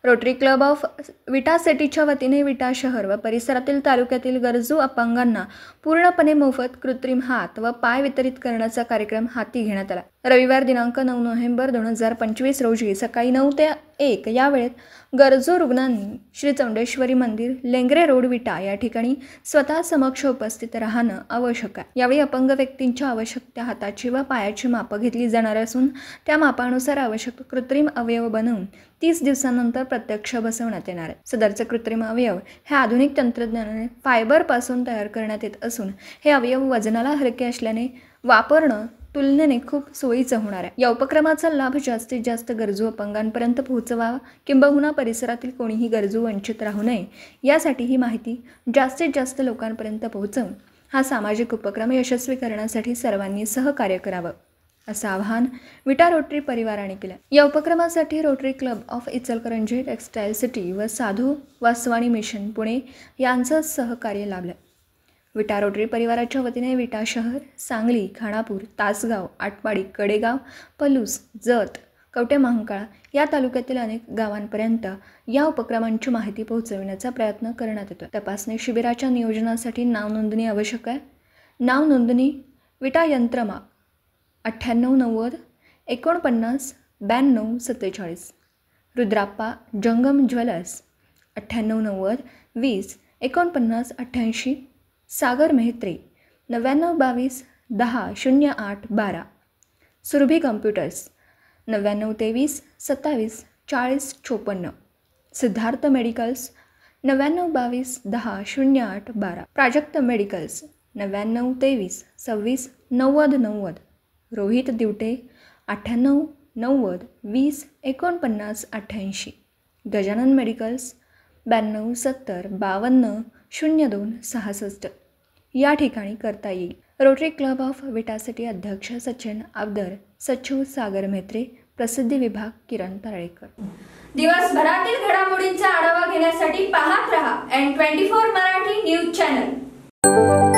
Rotary club of विटा सिटीच्या वतीने विटा शहर व परिसरातील तालुक्यातील गरजू अपंगांना पूर्णपणे मोफत कृत्रिम हात व पाय वितरित करण्याचा कार्यक्रम हाती घेण्यात आला। रविवार दिनांक 9 नोव्हेंबर 2025 रोजी सकाळी 9 ते 1 या वेळेत गरजू रुग्णांनी श्री चौंडेश्वरी मंदिर, लेंगरे रोड, विटा या ठिकाणी स्वतः समक्ष उपस्थित राहणं आवश्यक आहे। यावेळी अपंग व्यक्तींच्या आवश्यक त्या हाताची व पायाची मापं घेतली जाणार असून त्या मापानुसार आवश्यक कृत्रिम अवयव बनवून 30 दिवसांनंतर प्रत्यक्ष बसवण्यात येणार आहे। सदरचे कृत्रिम अवयव हे आधुनिक तंत्रज्ञानाने फायबरपासून तयार करण्यात येत असून हे अवयव वजनाला हलके असल्याने वापरणं तुलनेने खूप सोयीचं होणार आहे। या उपक्रमाचा लाभ जास्तीत जास्त गरजू अपंगांपर्यंत पोहोचवावा किंबहुना परिसरातील कोणीही गरजू वंचित राहू नये यासाठी ही माहिती जास्तीत जास्त लोकांपर्यंत पोहोचवून हा सामाजिक उपक्रम यशस्वी करण्यासाठी सर्वांनी सहकार्य करावं असं आवाहन विटा रोटरी परिवाराने केलं। या उपक्रमासाठी rotary club of Ichalkaranji, textile city व साधू वासवानी मिशन पुणे यांचं सहकार्य लाभलं। विटा रोटरी परिवाराच्या वतीने विटा शहर, सांगली, खानापूर, तासगाव, आटपाडी, कडेगाव, पलूस, जत, कवठेमहांकाळ या तालुक्यातील अनेक गावांपर्यंत या उपक्रमांची माहिती पोहोचविण्याचा प्रयत्न करण्यात येतो। तपासणी शिबिराच्या नियोजनासाठी नाव नोंदणी आवश्यक आहे। नाव नोंदणी विटा यंत्रमा 9890 49 92 47, रुद्राप्पा जंगम ज्वेलर्स 9890 20 49 88, सागर मेहत्रे 9922 10 08 12, सुरभी कम्प्युटर्स 9923 27 40 54, सिद्धार्थ मेडिकल्स 9922 10 08 12, प्राजक्त मेडिकल्स 9923 26 90 90, रोहित दिवटे 98 90 20 49 88, गजानन मेडिकल्स 92 70 52 02 66 या ठिकाणी करता येईल। रोटरी क्लब ऑफ विटा सिटी अध्यक्ष सचिन अब्दर, सचिव सागर मेहत्रे, प्रसिद्धी विभाग किरण तळेकर। दिवसभरातील घडामोडींचा आढावा घेण्यासाठी पाहत रहा N24 मराठी न्यूज चॅनल।